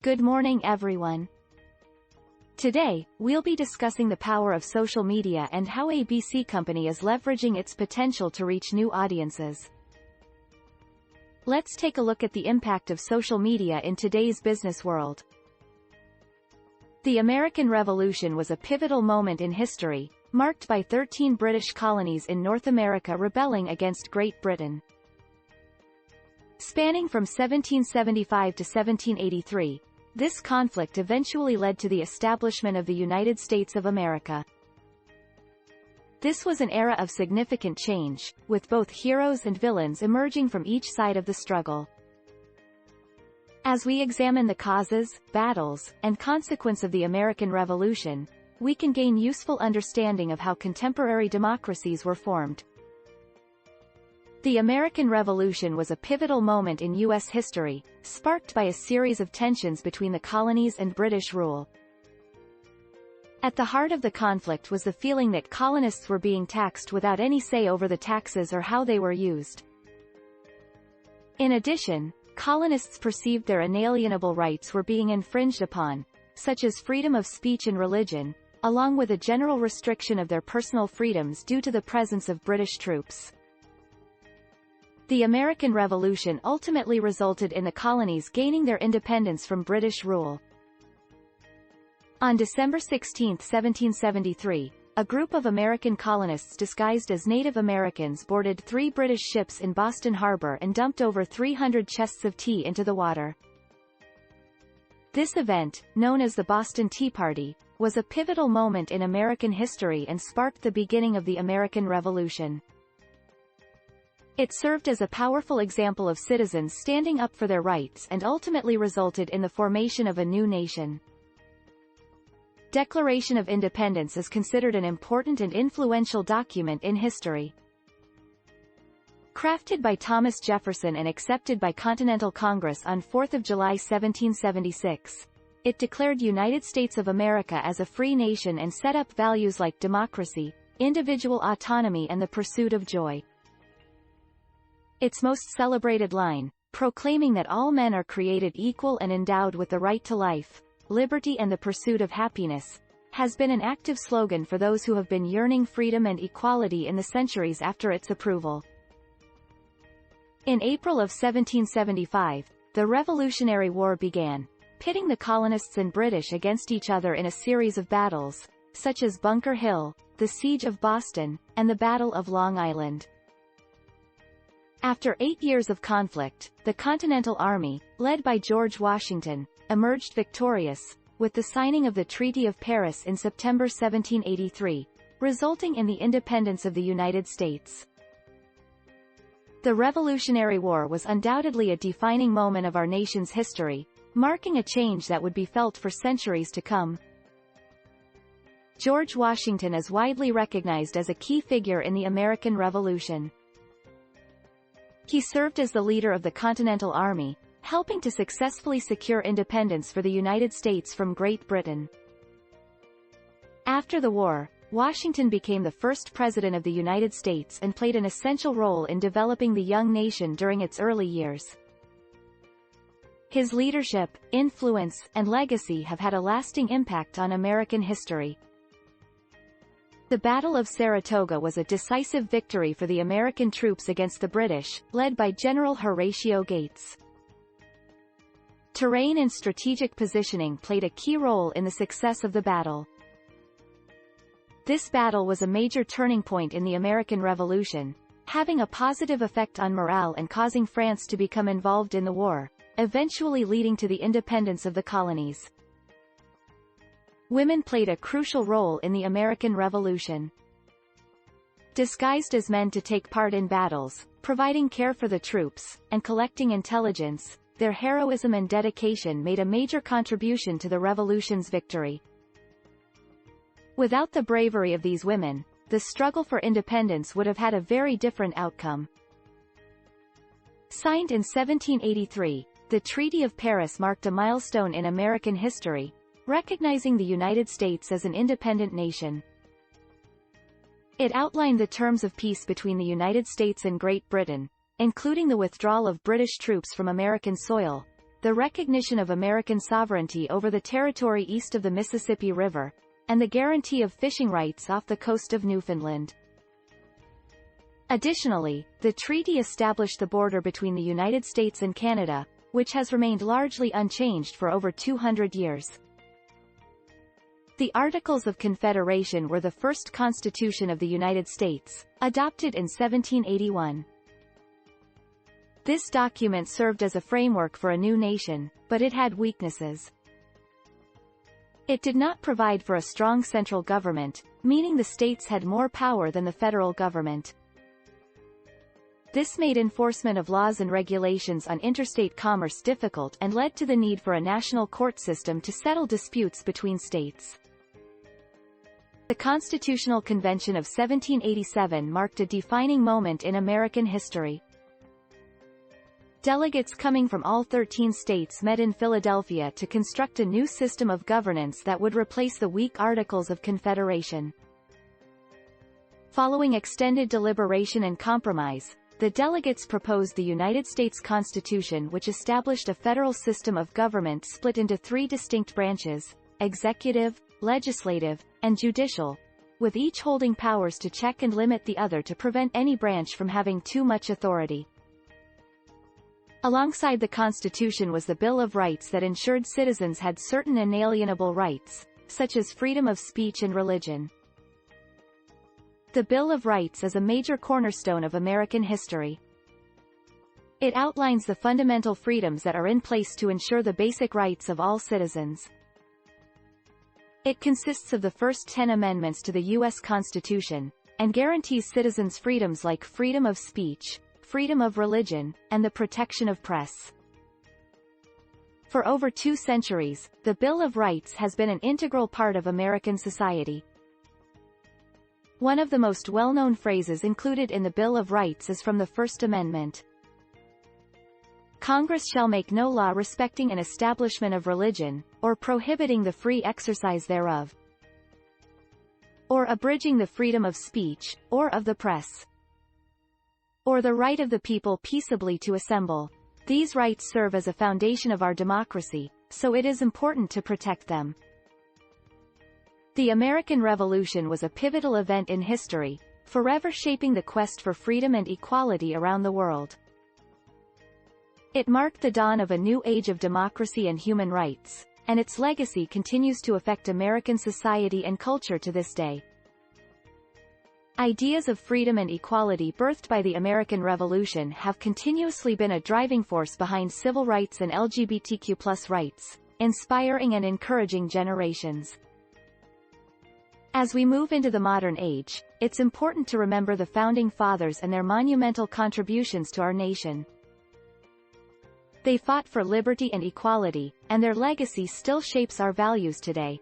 Good morning everyone. Today, we'll be discussing the power of social media and how ABC Company is leveraging its potential to reach new audiences. Let's take a look at the impact of social media in today's business world. The American Revolution was a pivotal moment in history, marked by 13 British colonies in North America rebelling against Great Britain. Spanning from 1775 to 1783, this conflict eventually led to the establishment of the United States of America. This was an era of significant change, with both heroes and villains emerging from each side of the struggle. As we examine the causes, battles, and consequence of the American Revolution, we can gain useful understanding of how contemporary democracies were formed. The American Revolution was a pivotal moment in U.S. history, sparked by a series of tensions between the colonies and British rule. At the heart of the conflict was the feeling that colonists were being taxed without any say over the taxes or how they were used. In addition, colonists perceived their inalienable rights were being infringed upon, such as freedom of speech and religion, along with a general restriction of their personal freedoms due to the presence of British troops. The American Revolution ultimately resulted in the colonies gaining their independence from British rule. On December 16, 1773, a group of American colonists disguised as Native Americans boarded 3 British ships in Boston Harbor and dumped over 300 chests of tea into the water. This event, known as the Boston Tea Party, was a pivotal moment in American history and sparked the beginning of the American Revolution. It served as a powerful example of citizens standing up for their rights and ultimately resulted in the formation of a new nation. Declaration of Independence is considered an important and influential document in history. Crafted by Thomas Jefferson and accepted by Continental Congress on 4 July 1776, it declared United States of America as a free nation and set up values like democracy, individual autonomy and the pursuit of joy. Its most celebrated line, proclaiming that all men are created equal and endowed with the right to life, liberty and the pursuit of happiness, has been an active slogan for those who have been yearning freedom and equality in the centuries after its approval. In April of 1775, the Revolutionary War began, pitting the colonists and British against each other in a series of battles, such as Bunker Hill, the Siege of Boston, and the Battle of Long Island. After 8 years of conflict, the Continental Army, led by George Washington, emerged victorious, with the signing of the Treaty of Paris in September 1783, resulting in the independence of the United States. The Revolutionary War was undoubtedly a defining moment of our nation's history, marking a change that would be felt for centuries to come. George Washington is widely recognized as a key figure in the American Revolution. He served as the leader of the Continental Army, helping to successfully secure independence for the United States from Great Britain. After the war, Washington became the first president of the United States and played an essential role in developing the young nation during its early years. His leadership, influence, and legacy have had a lasting impact on American history. The Battle of Saratoga was a decisive victory for the American troops against the British, led by General Horatio Gates. Terrain and strategic positioning played a key role in the success of the battle. This battle was a major turning point in the American Revolution, having a positive effect on morale and causing France to become involved in the war, eventually leading to the independence of the colonies. Women played a crucial role in the American Revolution. Disguised as men to take part in battles, providing care for the troops, and collecting intelligence, their heroism and dedication made a major contribution to the revolution's victory. Without the bravery of these women, the struggle for independence would have had a very different outcome. Signed in 1783, the Treaty of Paris marked a milestone in American history, recognizing the United States as an independent nation. It outlined the terms of peace between the United States and Great Britain, including the withdrawal of British troops from American soil, the recognition of American sovereignty over the territory east of the Mississippi River, and the guarantee of fishing rights off the coast of Newfoundland. Additionally, the treaty established the border between the United States and Canada, which has remained largely unchanged for over 200 years. The Articles of Confederation were the first Constitution of the United States, adopted in 1781. This document served as a framework for a new nation, but it had weaknesses. It did not provide for a strong central government, meaning the states had more power than the federal government. This made enforcement of laws and regulations on interstate commerce difficult and led to the need for a national court system to settle disputes between states. The Constitutional Convention of 1787 marked a defining moment in American history. Delegates coming from all 13 states met in Philadelphia to construct a new system of governance that would replace the weak Articles of Confederation. Following extended deliberation and compromise, the delegates proposed the United States Constitution, which established a federal system of government split into three distinct branches: executive, legislative, and judicial, with each holding powers to check and limit the other to prevent any branch from having too much authority. Alongside the Constitution was the Bill of Rights that ensured citizens had certain inalienable rights, such as freedom of speech and religion. The Bill of Rights is a major cornerstone of American history. It outlines the fundamental freedoms that are in place to ensure the basic rights of all citizens. It consists of the first 10 amendments to the U.S. Constitution, and guarantees citizens freedoms like freedom of speech, freedom of religion, and the protection of press. For over 2 centuries, the Bill of Rights has been an integral part of American society. One of the most well-known phrases included in the Bill of Rights is from the First Amendment. Congress shall make no law respecting an establishment of religion, or prohibiting the free exercise thereof, or abridging the freedom of speech, or of the press, or the right of the people peaceably to assemble. These rights serve as a foundation of our democracy, so it is important to protect them. The American Revolution was a pivotal event in history, forever shaping the quest for freedom and equality around the world. It marked the dawn of a new age of democracy and human rights, and its legacy continues to affect American society and culture to this day. Ideas of freedom and equality birthed by the American Revolution have continuously been a driving force behind civil rights and LGBTQ+ rights, inspiring and encouraging generations. As we move into the modern age, it's important to remember the Founding Fathers and their monumental contributions to our nation. They fought for liberty and equality, and their legacy still shapes our values today.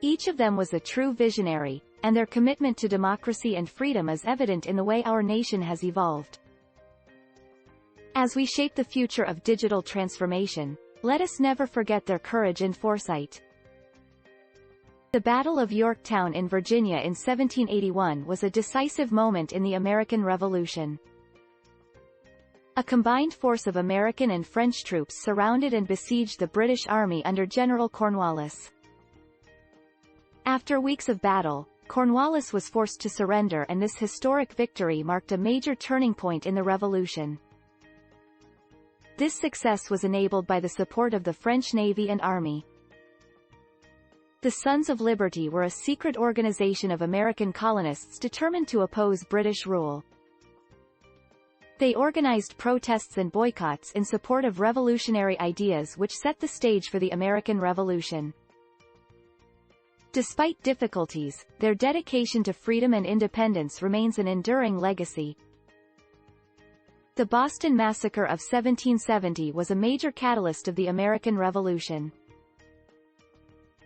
Each of them was a true visionary, and their commitment to democracy and freedom is evident in the way our nation has evolved. As we shape the future of digital transformation, let us never forget their courage and foresight. The Battle of Yorktown in Virginia in 1781 was a decisive moment in the American Revolution. A combined force of American and French troops surrounded and besieged the British Army under General Cornwallis. After weeks of battle, Cornwallis was forced to surrender, and this historic victory marked a major turning point in the Revolution. This success was enabled by the support of the French Navy and Army. The Sons of Liberty were a secret organization of American colonists determined to oppose British rule. They organized protests and boycotts in support of revolutionary ideas which set the stage for the American Revolution. Despite difficulties, their dedication to freedom and independence remains an enduring legacy. The Boston Massacre of 1770 was a major catalyst of the American Revolution.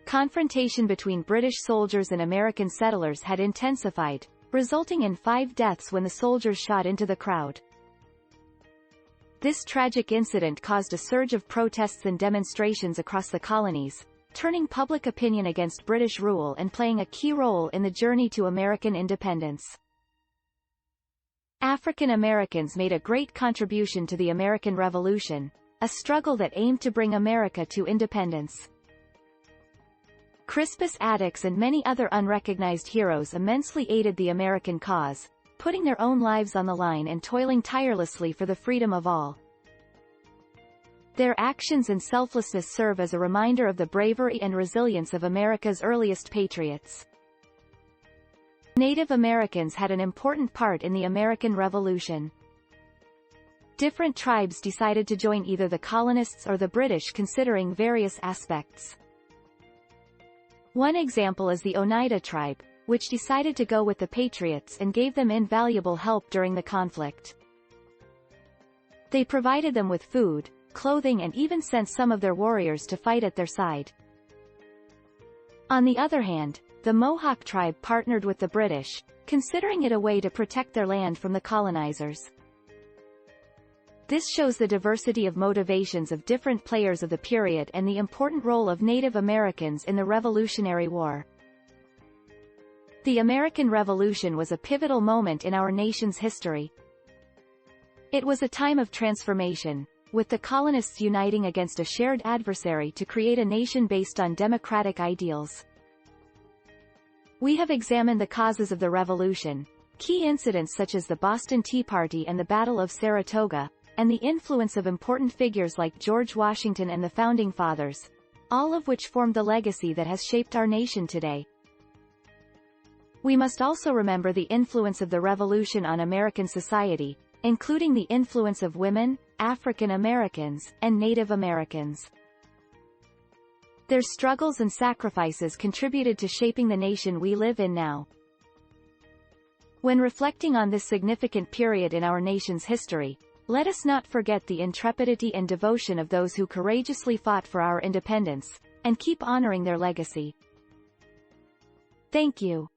Confrontation between British soldiers and American settlers had intensified, resulting in 5 deaths when the soldiers shot into the crowd. This tragic incident caused a surge of protests and demonstrations across the colonies, turning public opinion against British rule and playing a key role in the journey to American independence. African Americans made a great contribution to the American Revolution, a struggle that aimed to bring America to independence. Crispus Attucks and many other unrecognized heroes immensely aided the American cause, putting their own lives on the line and toiling tirelessly for the freedom of all. Their actions and selflessness serve as a reminder of the bravery and resilience of America's earliest patriots. Native Americans had an important part in the American Revolution. Different tribes decided to join either the colonists or the British, considering various aspects. One example is the Oneida tribe, which decided to go with the Patriots and gave them invaluable help during the conflict. They provided them with food, clothing, and even sent some of their warriors to fight at their side. On the other hand, the Mohawk tribe partnered with the British, considering it a way to protect their land from the colonizers. This shows the diversity of motivations of different players of the period and the important role of Native Americans in the Revolutionary War. The American Revolution was a pivotal moment in our nation's history. It was a time of transformation, with the colonists uniting against a shared adversary to create a nation based on democratic ideals. We have examined the causes of the Revolution, key incidents such as the Boston Tea Party and the Battle of Saratoga, and the influence of important figures like George Washington and the Founding Fathers, all of which formed the legacy that has shaped our nation today. We must also remember the influence of the Revolution on American society, including the influence of women, African Americans, and Native Americans. Their struggles and sacrifices contributed to shaping the nation we live in now. When reflecting on this significant period in our nation's history, let us not forget the intrepidity and devotion of those who courageously fought for our independence, and keep honoring their legacy. Thank you.